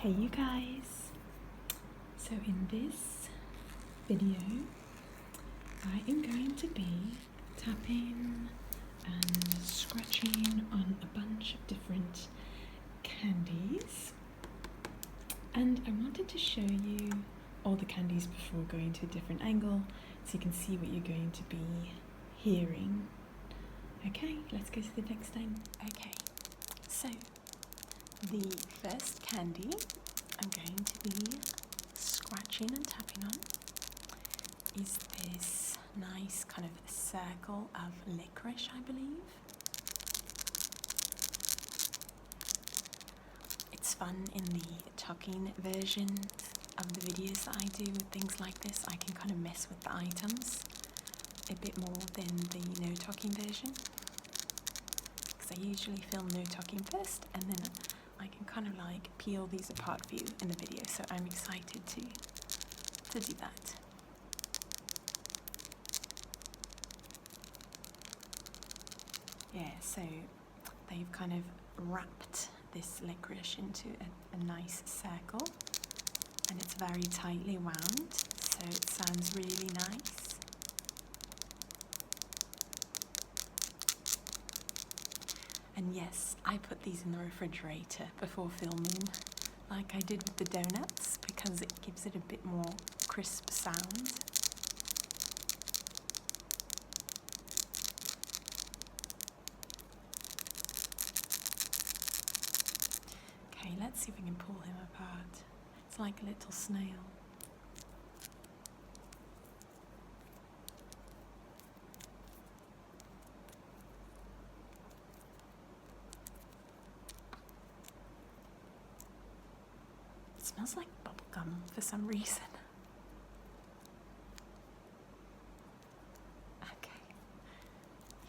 Hey you guys! So in this video I am going to be tapping and scratching on a bunch of different candies, and I wanted to show you all the candies before going to a different angle so you can see what you're going to be hearing. Okay, let's go to the next thing. Okay, so the first candy I'm going to be scratching and tapping on is this nice kind of circle of licorice, I believe. It's fun in the talking version of the videos that I do with things like this. I can kind of mess with the items a bit more than the no talking version, because I usually film no talking first and then I can kind of like peel these apart for you in the video, so I'm excited to do that. Yeah, so they've kind of wrapped this licorice into a nice circle, and it's very tightly wound, so it sounds really nice. And yes, I put these in the refrigerator before filming, like I did with the donuts, because it gives it a bit more crisp sound. Okay, let's see if we can pull him apart. It's like a little snail. It smells like bubblegum for some reason. Okay.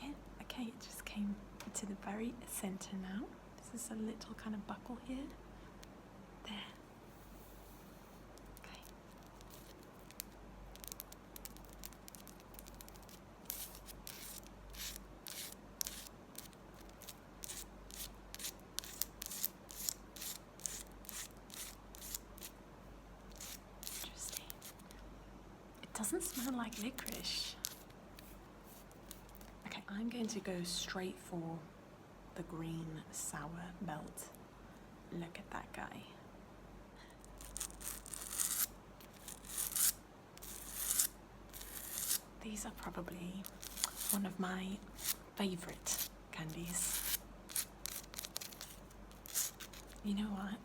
Yeah, okay, it just came to the very center now. This is a little kind of buckle here. There. Okay. Interesting. It doesn't smell like licorice. Okay, I'm going to go straight for the green sour belt. Look at that guy. These are probably one of my favorite candies. You know what?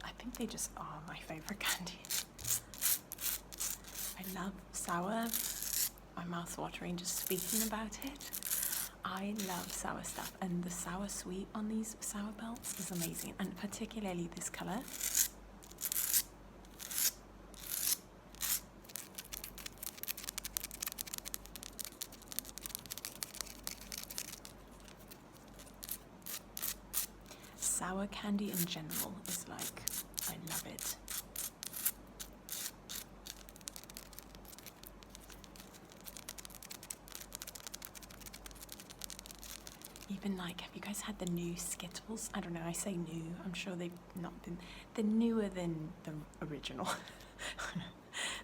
I think they just are my favorite candies. I love sour. My mouth's watering just speaking about it. I love sour stuff, and the sour sweet on these sour belts is amazing, and particularly this color. Sour candy in general is like, I love it. Even like, have you guys had the new Skittles? I don't know, I say new, I'm sure they've not been, they're newer than the original.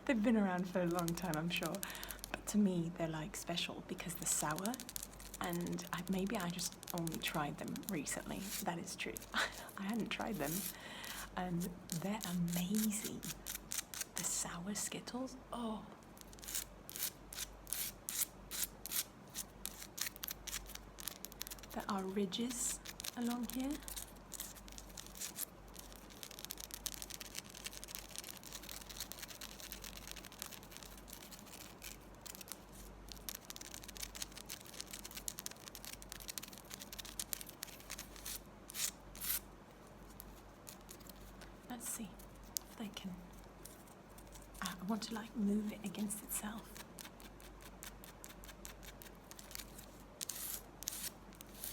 They've been around for a long time, I'm sure. But to me, they're like special because they're sour, and maybe I just only tried them recently. That is true. I hadn't tried them, and they're amazing. The sour Skittles, oh. There are ridges along here. Let's see if they can. I want to like move it against itself.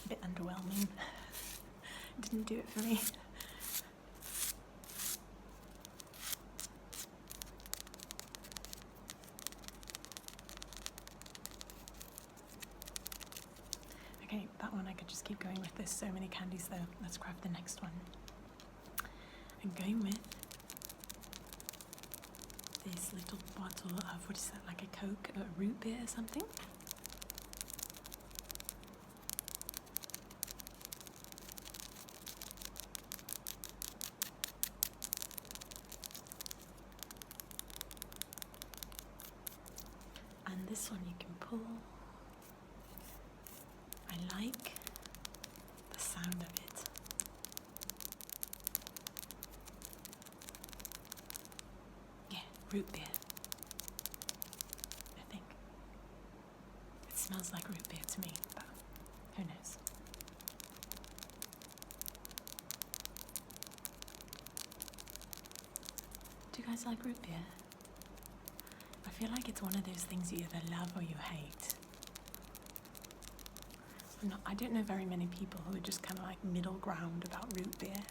Bit underwhelming. Didn't do it for me. Okay, that one I could just keep going with. There's so many candies though. Let's grab the next one. I'm going with this little bottle of, what is that, like a Coke, a root beer or something? And this one you can pull. I like the sound of it. Yeah, root beer. I think. It smells like root beer to me, but who knows? Do you guys like root beer? I feel like it's one of those things you either love or you hate. I don't know very many people who are just kind of like middle ground about root beer.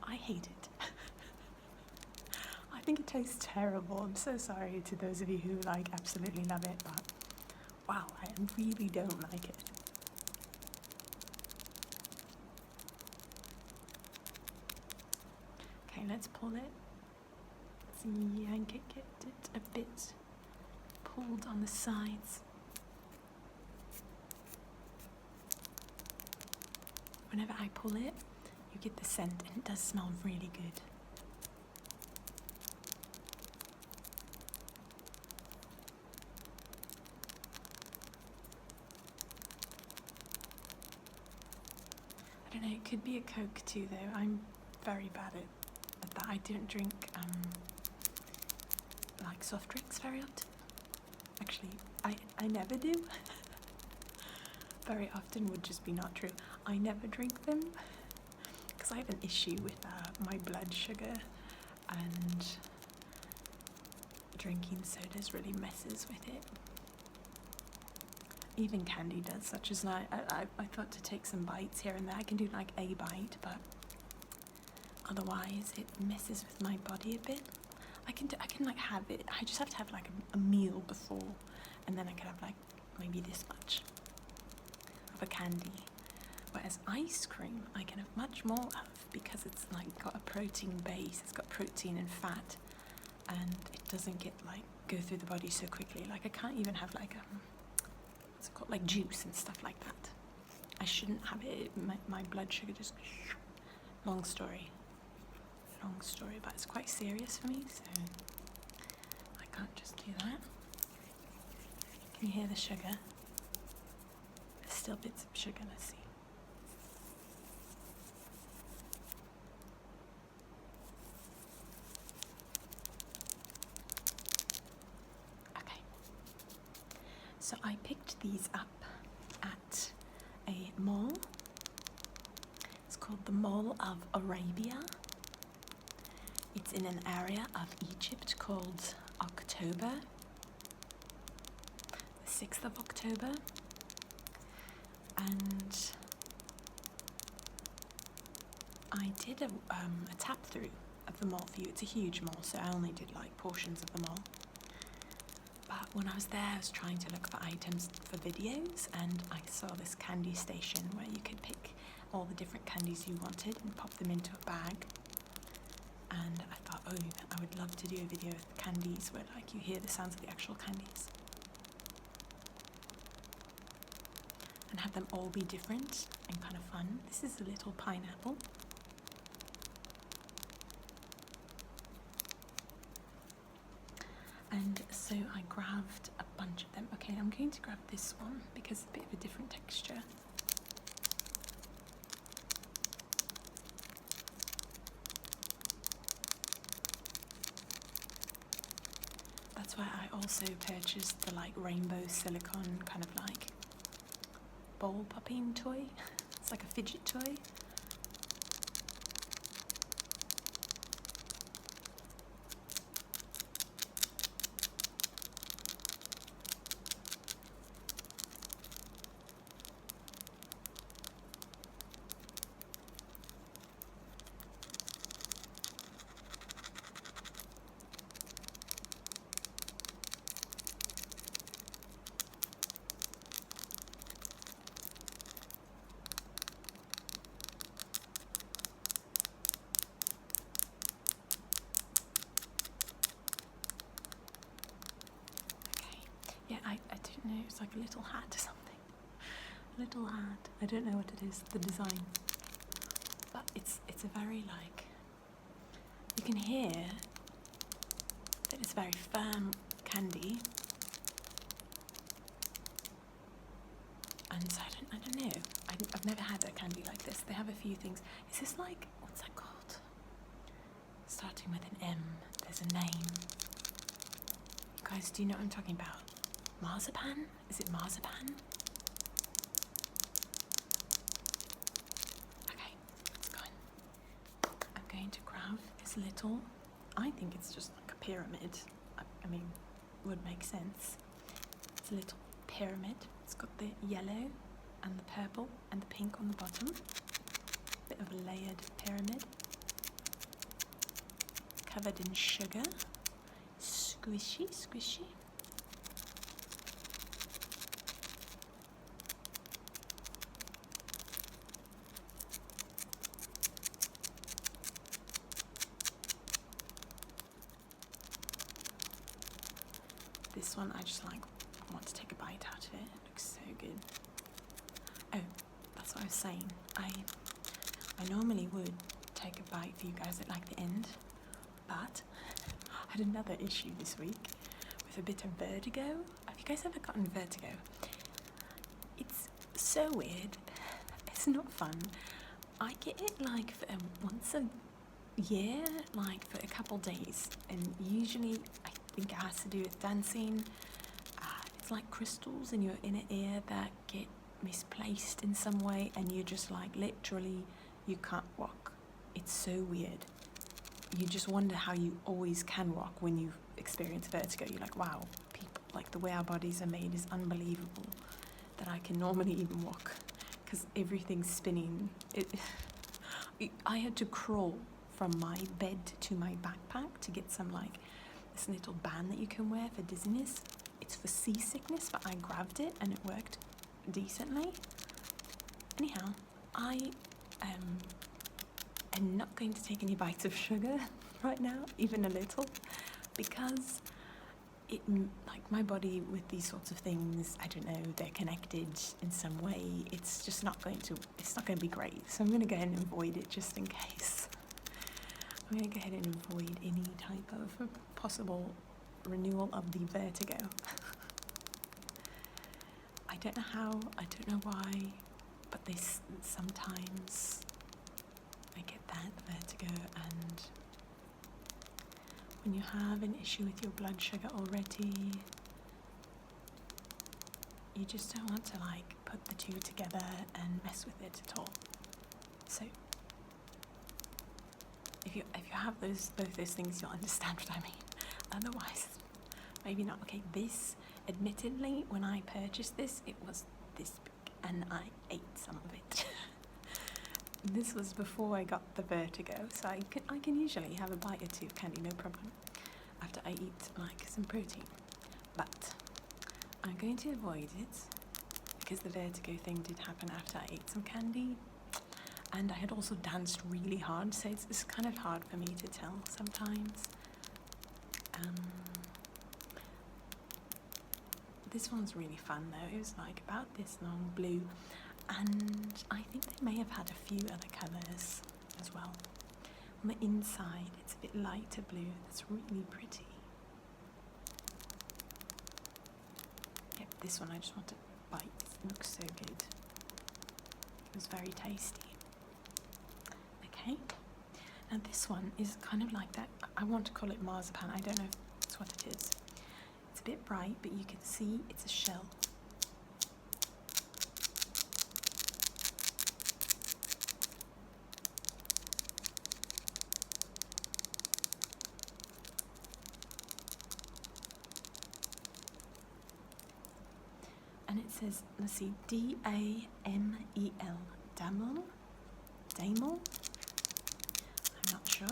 I hate it. I think it tastes terrible. I'm so sorry to those of you who like absolutely love it, but wow, I really don't like it. Okay, let's pull it. Let's yank it, get it a bit pulled on the sides. Whenever I pull it, you get the scent, and it does smell really good. I don't know, it could be a Coke too though. I'm very bad at that. I don't drink like soft drinks very often. Actually, I never do. Very often would just be not true. I never drink them because I have an issue with my blood sugar, and drinking sodas really messes with it. Even candy does, such as I thought to take some bites here and there. I can do like a bite, but otherwise it messes with my body a bit. I can like have it. I just have to have like a meal before, and then I can have like maybe this much of a candy. Whereas ice cream I can have much more of because it's like got a protein base. It's got protein and fat, and it doesn't get like go through the body so quickly. Like I can't even have like what's it called, like juice and stuff like that. I shouldn't have it. My blood sugar just long story, but it's quite serious for me, so I can't just do that. Can you hear the sugar? There's still bits of sugar. Let's see. Okay. So I picked these up at a mall. It's called the Mall of Arabia. It's in an area of Egypt called October, the 6th of October. And I did a tap through of the mall for you. It's a huge mall, so I only did like portions of the mall. But when I was there, I was trying to look for items for videos, and I saw this candy station where you could pick all the different candies you wanted and pop them into a bag. And I thought, oh, I would love to do a video with candies where like you hear the sounds of the actual candies and have them all be different and kind of fun. This is a little pineapple. And so I grabbed a bunch of them. Okay, I'm going to grab this one because it's a bit of a different texture. That's why I also purchased the like rainbow silicone kind of like ball popping toy. It's like a fidget toy. don't know, it's like a little hat or something. A little hat. I don't know what it is, the design. But it's a very like, you can hear that it's very firm candy. And so I don't know. I've never had a candy like this. They have a few things. Is this like, what's that called? Starting with an M. There's a name. You guys, do you know what I'm talking about? Marzipan? Is it marzipan? Okay, let's go in. I'm going to grab this little, I think it's just like a pyramid. I mean, would make sense. It's a little pyramid. It's got the yellow and the purple and the pink on the bottom. Bit of a layered pyramid. Covered in sugar. Squishy, squishy. This one I just like want to take a bite out of it. It looks so good. Oh, that's what I was saying. I normally would take a bite for you guys at like the end, but I had another issue this week with a bit of vertigo. Have you guys ever gotten vertigo? It's so weird. It's not fun. I get it like for once a year, like for a couple days, and usually I think it has to do with dancing. It's like crystals in your inner ear that get misplaced in some way, and you're just like literally you can't walk. It's so weird. You just wonder how you always can walk when you experience vertigo. You're like, wow, people, like the way our bodies are made is unbelievable that I can normally even walk, because everything's spinning. I had to crawl from my bed to my backpack to get some like this little band that you can wear for dizziness. It's for seasickness, but I grabbed it and it worked decently. Anyhow, I am not going to take any bites of sugar right now, even a little, because it, like my body with these sorts of things, I don't know, they're connected in some way. It's just not going to, it's not going to be great. So I'm going to go ahead and avoid it just in case. I'm going to go ahead and avoid any type of possible renewal of the vertigo. I don't know how, I don't know why, but this sometimes I get that vertigo, and when you have an issue with your blood sugar already, you just don't want to like put the two together and mess with it at all. So if you have both those things, you'll understand what I mean. Otherwise, maybe not. Okay, this, admittedly, when I purchased this, it was this big, and I ate some of it. This was before I got the vertigo, so I can usually have a bite or two of candy, no problem, after I eat like some protein. But I'm going to avoid it because the vertigo thing did happen after I ate some candy. And I had also danced really hard, so it's kind of hard for me to tell sometimes. This one's really fun though. It was like about this long, blue, and I think they may have had a few other colours as well. On the inside, it's a bit lighter blue. That's really pretty. Yep, this one I just want to bite. It looks so good. It was very tasty. Okay, now this one is kind of like that. I want to call it marzipan. I don't know if that's what it is. It's a bit bright, but you can see it's a shell. And it says, let's see, D-A-M-E-L, Damel? Damel? I'm not sure.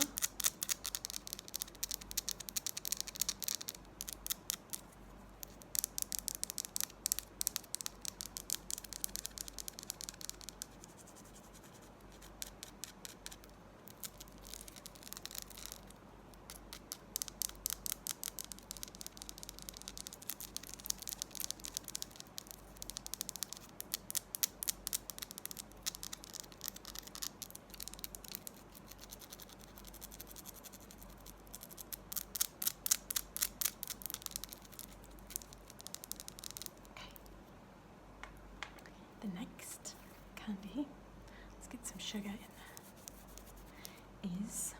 the next candy, let's get some sugar in, is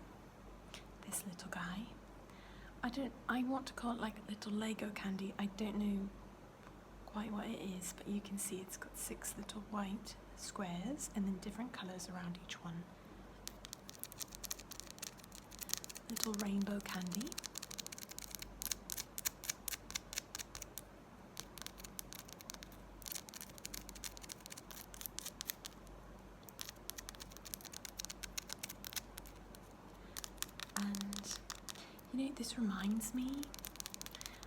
this little guy. I want to call it like a little Lego candy. I don't know quite what it is, but you can see it's got 6 little white squares and then different colours around each one. Little rainbow candy. And you know, this reminds me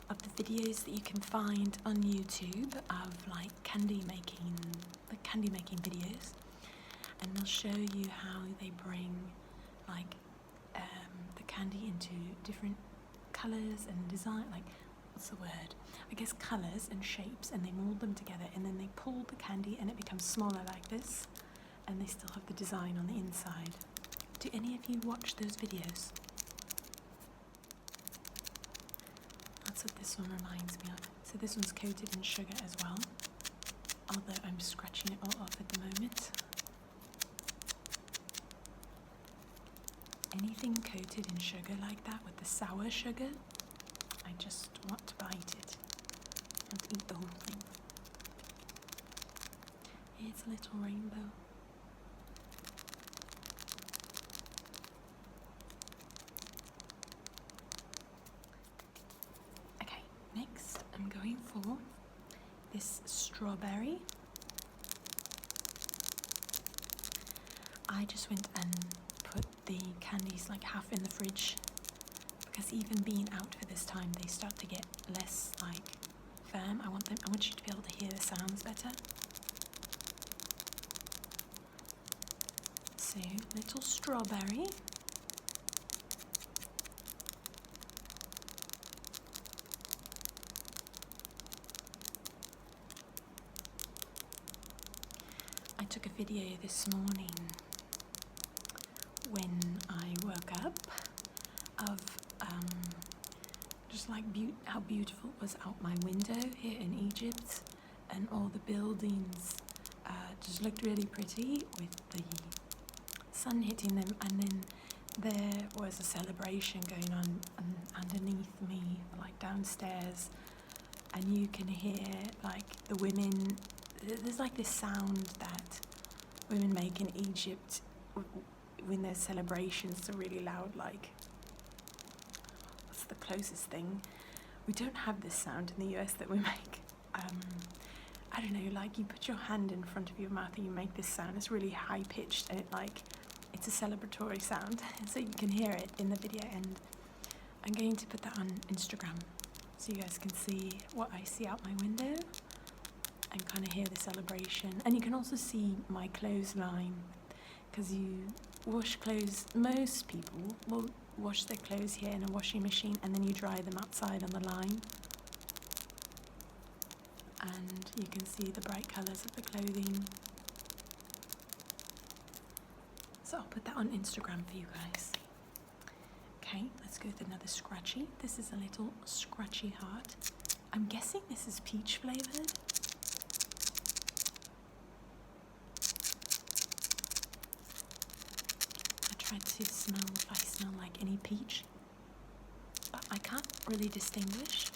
of the videos that you can find on YouTube of like candy making videos, and they'll show you how they bring like the candy into different colours and design, like what's the word? I guess colours and shapes, and they mould them together, and then they pull the candy and it becomes smaller like this, and they still have the design on the inside. Do any of you watch those videos? That's what this one reminds me of. So this one's coated in sugar as well, although I'm scratching it all off at the moment. Anything coated in sugar like that with the sour sugar, I just want to bite it and eat the whole thing. It's a little rainbow. Okay, next I'm going for this strawberry. I just went and put the candies like half in the fridge, because even being out for this time they start to get less like firm. I want you to be able to hear the sounds better. So little strawberry. I took a video this morning when I woke up of just like how beautiful it was out my window here in Egypt, and all the buildings just looked really pretty with the sun hitting them, and then there was a celebration going on underneath me, like downstairs, and you can hear like the women, there's like this sound that women make in Egypt when there's celebrations. They're really loud, like, what's the closest thing? We don't have this sound in the US that we make. I don't know, like you put your hand in front of your mouth and you make this sound. It's really high pitched, and it's a celebratory sound, so you can hear it in the video, and I'm going to put that on Instagram so you guys can see what I see out my window and kind of hear the celebration. And you can also see my clothesline, because you wash clothes, most people will wash their clothes here in a washing machine and then you dry them outside on the line, and you can see the bright colours of the clothing. So I'll put that on Instagram for you guys. Okay, let's go with another scratchy. This is a little scratchy heart. I'm guessing this is peach flavoured. Try to smell if I smell like any peach, but I can't really distinguish.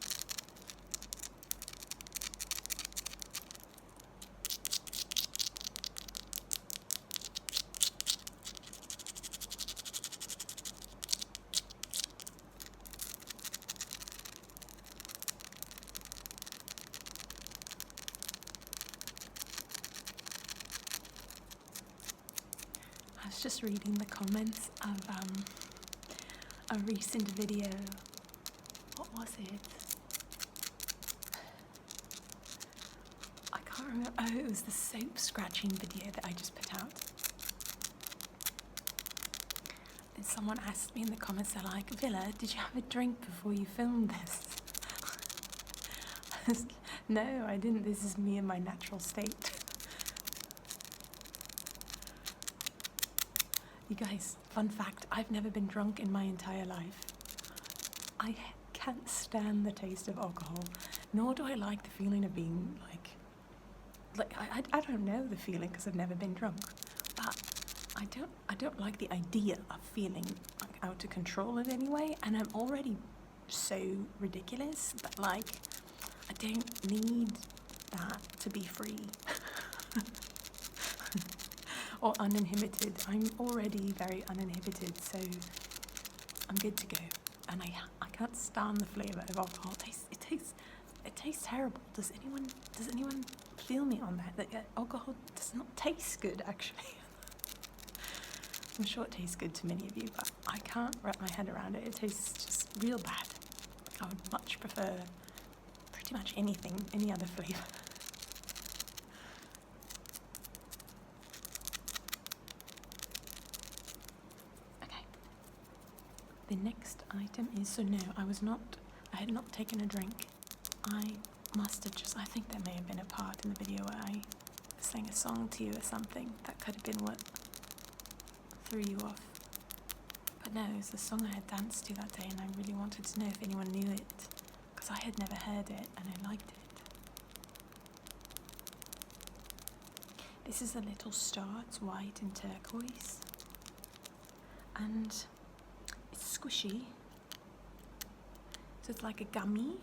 I was just reading the comments of a recent video. What was it? I can't remember. Oh, it was the soap scratching video that I just put out. And someone asked me in the comments, they're like, Villa, did you have a drink before you filmed this? No, I didn't. This is me in my natural state. You guys, fun fact, I've never been drunk in my entire life. I can't stand the taste of alcohol, nor do I like the feeling of being like like I don't know the feeling because I've never been drunk, but I don't like the idea of feeling like out of control in any way, and I'm already so ridiculous that like I don't need that to be free or uninhibited. I'm already very uninhibited, so I'm good to go. And I can't stand the flavour of alcohol. It tastes terrible. Does anyone feel me on that? That alcohol does not taste good, actually. I'm sure it tastes good to many of you, but I can't wrap my head around it. It tastes just real bad. I would much prefer pretty much anything, any other flavour. Okay. The next item is, so no, I had not taken a drink. I must have I think there may have been a part in the video where I sang a song to you or something. That could have been what threw you off. But no, it was the song I had danced to that day, and I really wanted to know if anyone knew it, because I had never heard it and I liked it. This is a little star. It's white and turquoise, and it's squishy. So it's like a gummy,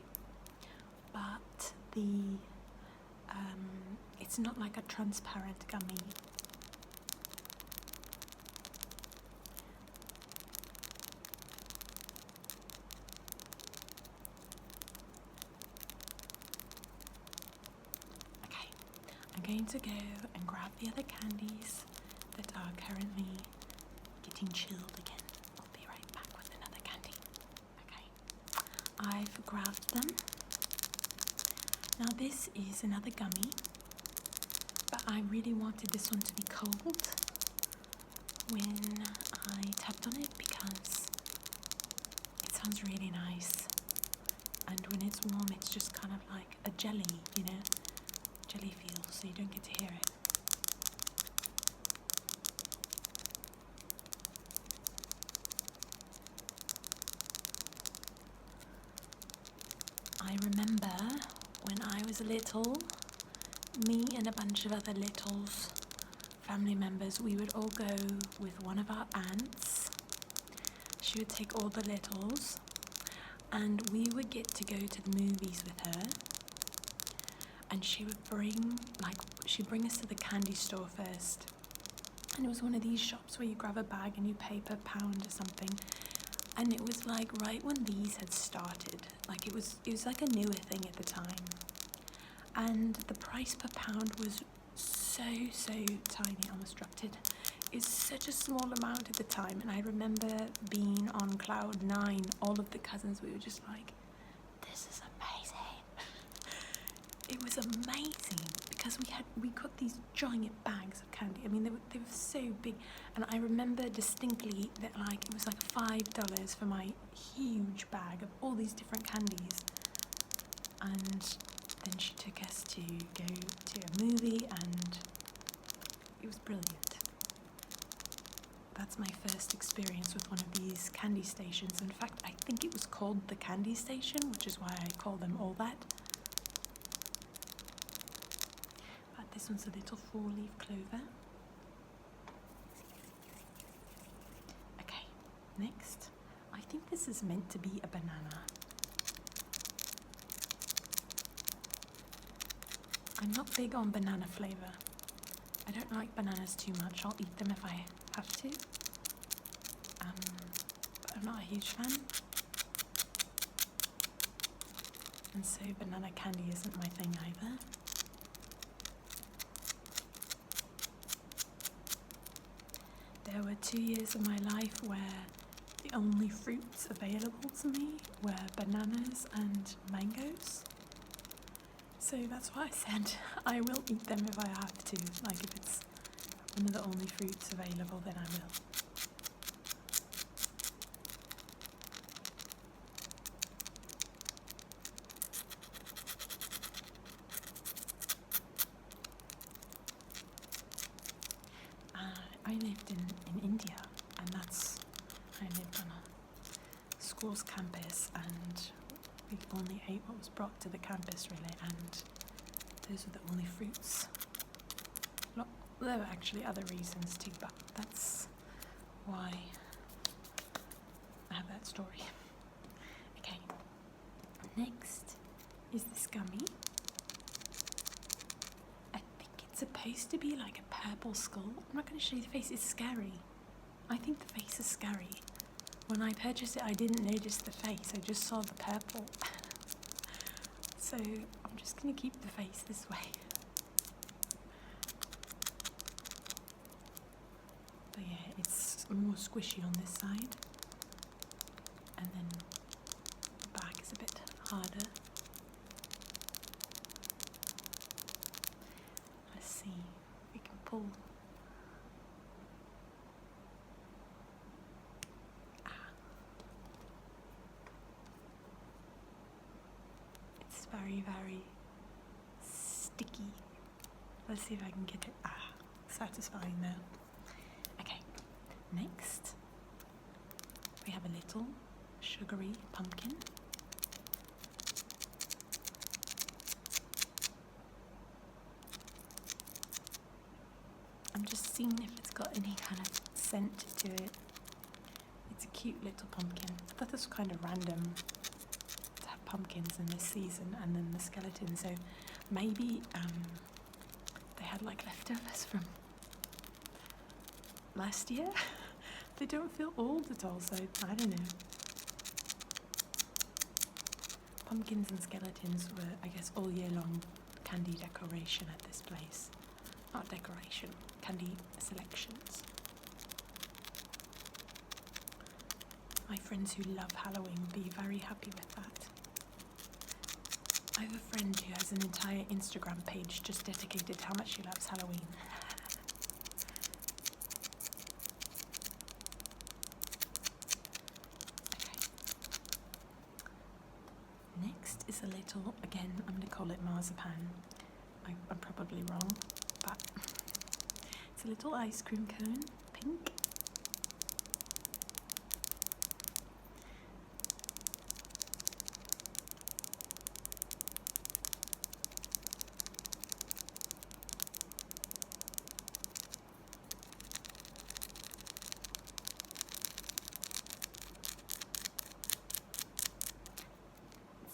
but it's not like a transparent gummy. Okay, I'm going to go and grab the other candies that are currently getting chilled again. I'll be right back with another candy. Okay, I've grabbed them. Now this is another gummy, but I really wanted this one to be cold when I tapped on it because it sounds really nice, and when it's warm it's just kind of like a jelly, you know, jelly feel, so you don't get to hear it. I remember when I was little, me and a bunch of other littles, family members, we would all go with one of our aunts. She would take all the littles and we would get to go to the movies with her, and she would she'd bring us to the candy store first, and it was one of these shops where you grab a bag and you pay per pound or something. And it was like right when these had started, like it was like a newer thing at the time, and the price per pound was so tiny. I almost dropped it. It's such a small amount at the time, and I remember being on cloud 9. All of the cousins, we were just like, this is amazing. It was amazing because we got these giant bags of candy. I mean, they were so big, and I remember distinctly that like it was like $5 for my huge bag of all these different candies. And then she took us to go to a movie, and it was brilliant. That's my first experience with one of these candy stations. In fact, I think it was called the candy station, which is why I call them all that. But this one's a little 4-leaf clover. Okay, next. I think this is meant to be a banana. I'm not big on banana flavour. I don't like bananas too much. I'll eat them if I have to. But I'm not a huge fan. And so banana candy isn't my thing either. There were 2 years of my life where the only fruits available to me were bananas and mangoes. So that's why I said I will eat them if I have to. Like if it's one of the only fruits available, then I will. I lived in India, and I lived on a school's campus, and we only ate what was brought to the campus really, and those were the only fruits There were actually other reasons too, but that's why I have that story. Okay, next is this gummy. I think it's supposed to be like a purple skull. I'm not going to show you the face, it's scary. I think the face is scary. When I purchased it, I didn't notice the face, I just saw the purple. So I'm just going to keep the face this way. But yeah, it's more squishy on this side. And then the back is a bit harder. Let's see if we can pull. It's very, very sticky. Let's see if I can get it satisfying now. Okay, next we have a little sugary pumpkin. I'm just seeing if it's got any kind of scent to it. It's a cute little pumpkin. I thought this was kind of random to have pumpkins in this season and then the skeleton, so maybe they had like leftovers from last year. They don't feel old at all, so I don't know. Pumpkins and skeletons were, I guess, all year long candy decoration at this place. Not decoration, candy selections. My friends who love Halloween will be very happy with that. I have a friend who has an entire Instagram page just dedicated to how much she loves Halloween. Next is a little, again, I'm going to call it marzipan. I'm probably wrong, but it's a little ice cream cone, pink.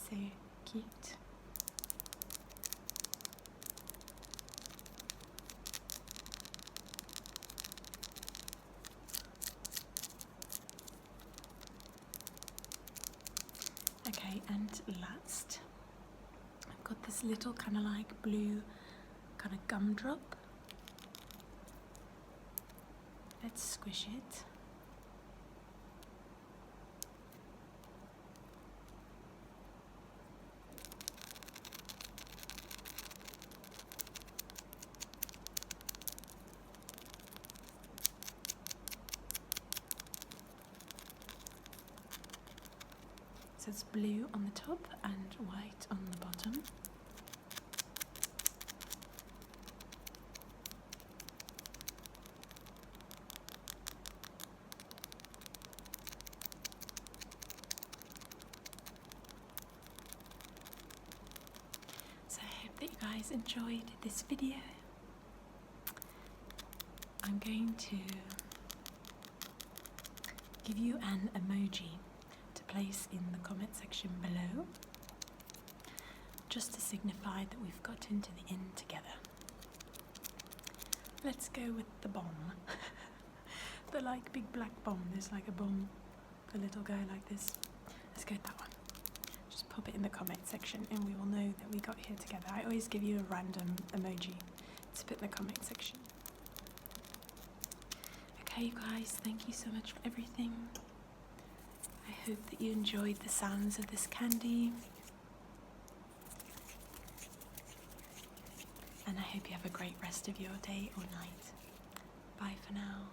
So cute. Okay, and last, I've got this little kind of like blue kind of gumdrop. Let's squish it. So it's blue on the top and white on the bottom. So I hope that you guys enjoyed this video. I'm going to give you an emoji to place in the comment section below, just to signify that we've gotten to the end together. Let's go with the bomb. The like big black bomb. There's like a bomb, a little guy like this. Let's go with that one. Just pop it in the comment section and we will know that we got here together. I always give you a random emoji to put in the comment section. Okay, you guys, thank you so much for everything. I hope that you enjoyed the sounds of this candy. And I hope you have a great rest of your day or night. Bye for now.